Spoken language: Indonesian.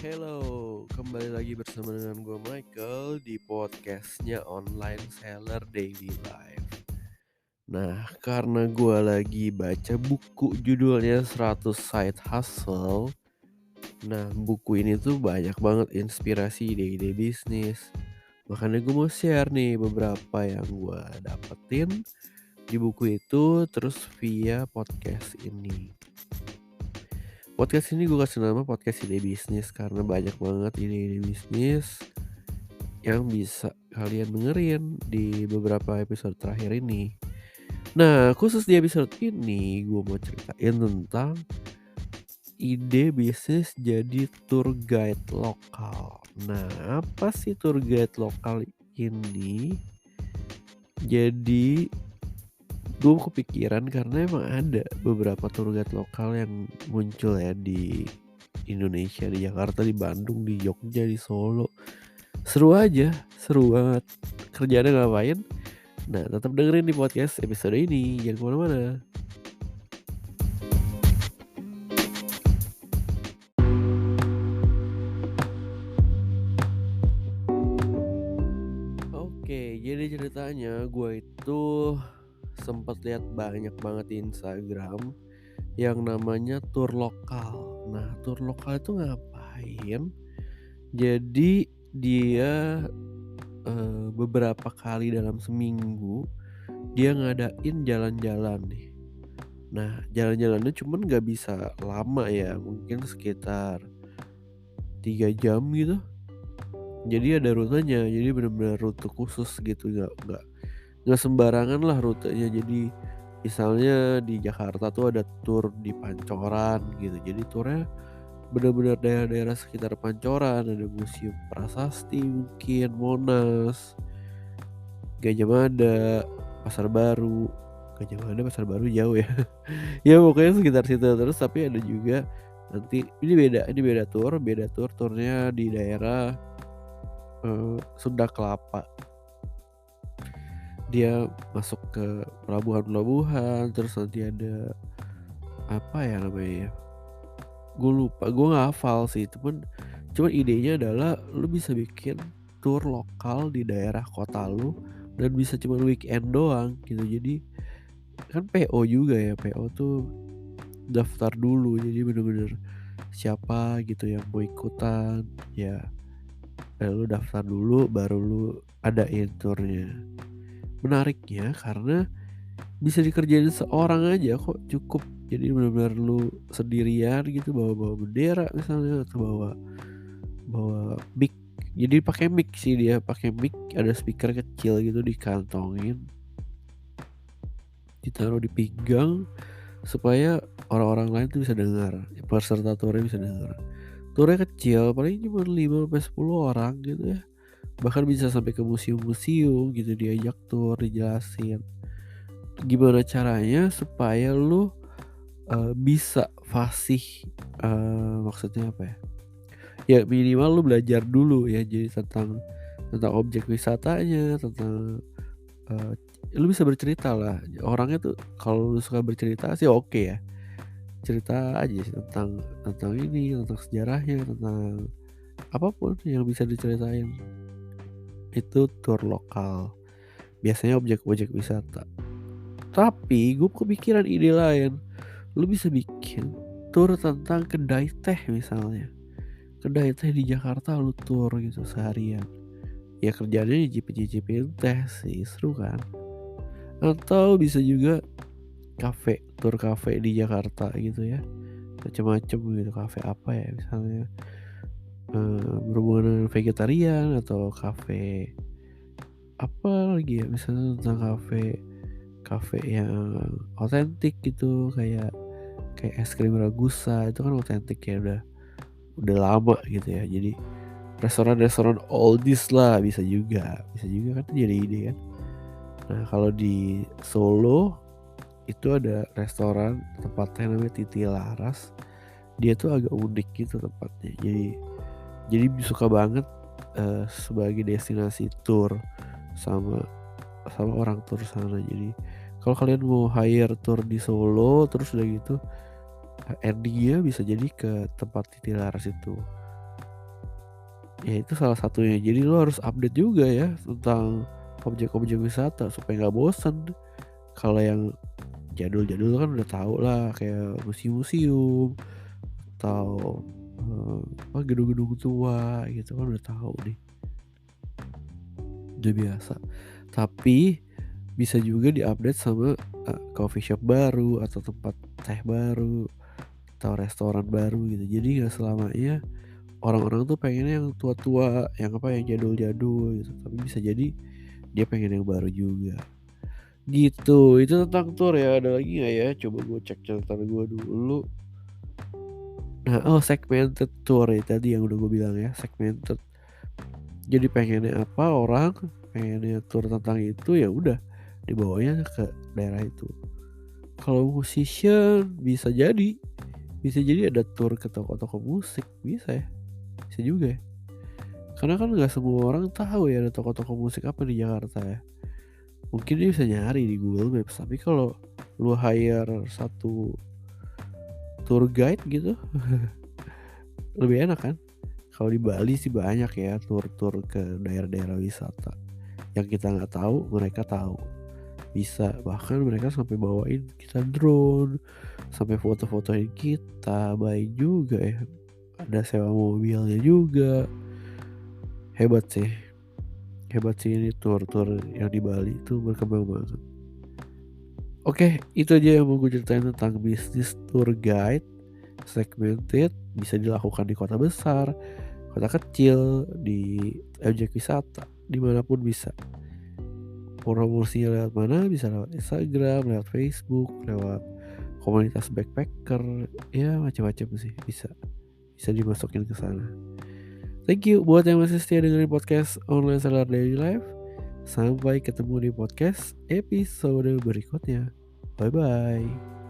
Hello, kembali lagi bersama dengan gue Michael di podcastnya Online Seller Daily Life. Nah, karena gue lagi baca buku judulnya 100 Side Hustle. Nah, buku ini tuh banyak banget inspirasi ide-ide bisnis. Makanya gue mau share nih beberapa yang gue dapetin di buku itu terus via podcast ini. Podcast ini gue kasih nama podcast ide bisnis karena banyak banget ide-ide bisnis yang bisa kalian dengerin di beberapa episode terakhir ini. Nah, khusus di episode ini gue mau ceritain tentang ide bisnis jadi tour guide lokal. Nah, apa sih tour guide lokal ini? Jadi gue kepikiran karena emang ada beberapa tour guide lokal yang muncul ya di Indonesia, di Jakarta, di Bandung, di Jogja, di Solo. Seru aja, seru banget. Kerjaannya ngapain? Nah, tetap dengerin di podcast episode ini, jangan kemana-mana. Oke, jadi ceritanya gue itu sempat lihat banyak banget di Instagram yang namanya tour lokal. Nah, tour lokal itu ngapain? Jadi dia beberapa kali dalam seminggu dia ngadain jalan-jalan nih. Nah, jalan-jalannya cuman nggak bisa lama ya, mungkin sekitar 3 jam gitu. Jadi ada rutenya, jadi bener-bener rute khusus gitu, nggak sembarangan lah rutenya. Jadi misalnya di Jakarta tuh ada tour di Pancoran gitu, jadi turnya bener-bener daerah-daerah sekitar Pancoran, ada Museum Prasasti mungkin, Monas, Gajah Mada, Pasar Baru. Gajah Mada, Pasar Baru jauh ya. Ya pokoknya sekitar situ. Terus tapi ada juga nanti ini beda turnya di daerah Sunda Kelapa. Dia masuk ke pelabuhan-pelabuhan, terus nanti ada apa ya namanya ya, gue lupa, gue nggak hafal sih. Cuman idenya adalah lu bisa bikin tour lokal di daerah kota lu dan bisa cuma weekend doang gitu. Jadi kan PO juga ya, PO tuh daftar dulu, jadi bener-bener siapa gitu yang mau ikutan ya, lu daftar dulu baru lu adain turnya. Menariknya karena bisa dikerjain seorang aja kok, cukup. Jadi benar-benar lu sendirian gitu, bawa bendera misalnya atau bawa bawa mic. Jadi pakai mic sih, dia pakai mic, ada speaker kecil gitu dikantongin, ditaruh di pinggang supaya orang-orang lain tuh bisa dengar, peserta turnya bisa dengar. Turnya kecil, paling cuma 5 sampai 10 orang gitu ya. Bahkan bisa sampai ke museum-museum gitu, diajak tur, dijelasin gimana caranya supaya lu bisa fasih, maksudnya apa ya, ya minimal lu belajar dulu ya, jadi tentang objek wisatanya, tentang, eee, lu bisa bercerita lah. Orangnya tuh kalau lu suka bercerita sih oke ya, cerita aja sih tentang ini, tentang sejarahnya, tentang apapun yang bisa diceritain. Itu tour lokal, biasanya objek-objek wisata. Tapi gue kepikiran ide lain, lu bisa bikin tour tentang kedai teh misalnya. Kedai teh di Jakarta lu tur gitu seharian. Ya kerjanya nyicipin teh sih, seru kan? Atau bisa juga tur kafe di Jakarta gitu ya. Macem-macem gitu, kafe apa ya misalnya, berhubungan dengan vegetarian atau kafe apa lagi ya, misalnya tentang kafe yang otentik gitu, kayak kayak es krim Ragusa itu kan otentik ya, udah lama gitu ya. Jadi restoran-restoran oldies lah, bisa juga kan, jadi ide kan. Nah kalau di Solo itu ada restoran tempatnya namanya Titi Laras. Dia tuh agak unik gitu tempatnya. Jadi suka banget sebagai destinasi tour sama sama orang tour sana. Jadi kalau kalian mau hire tour di Solo terus udah gitu endingnya bisa jadi ke tempat Titi Laras itu. Ya itu salah satunya. Jadi lo harus update juga ya tentang objek-objek wisata supaya nggak bosen. Kalau yang jadul-jadul kan udah tahu lah, kayak museum-museum atau gedung-gedung tua gitu kan udah tahu nih, udah biasa. Tapi bisa juga diupdate sama coffee shop baru atau tempat teh baru atau restoran baru gitu. Jadi nggak selamanya orang-orang tuh pengennya yang tua-tua, yang yang jadul-jadul gitu. Tapi bisa jadi dia pengen yang baru juga. Gitu. Itu tentang tour ya. Ada lagi nggak ya? Coba gue cek catatan gue dulu. Nah, segmented tour ya tadi yang udah gue bilang ya, segmented. Jadi pengennya apa orang, pengennya tour tentang itu ya udah dibawanya ke daerah itu. Kalau musician bisa jadi ada tour ke toko-toko musik, bisa ya, bisa juga ya. Karena kan nggak semua orang tahu ya ada toko-toko musik apa di Jakarta ya. Mungkin dia bisa nyari di Google Maps, tapi kalau lu hire satu tour guide gitu lebih enak kan. Kalau di Bali sih banyak ya tur-tur ke daerah-daerah wisata yang kita nggak tahu, mereka tahu. Bisa bahkan mereka sampai bawain kita drone, sampai foto-fotoin kita, baik juga ya. Ada sewa mobilnya juga. Hebat sih ini tur-tur yang di Bali itu berkembang banget. Oke, itu aja yang mau gue ceritain tentang bisnis tour guide segmented. Bisa dilakukan di kota besar, kota kecil, di objek wisata, dimanapun bisa. Promosinya lewat mana? Bisa lewat Instagram, lewat Facebook, lewat komunitas backpacker, ya macam-macam sih, bisa dimasukin ke sana. Thank you buat yang masih setia dengerin podcast Online Seller Daily Life. Sampai ketemu di podcast episode berikutnya. Bye bye.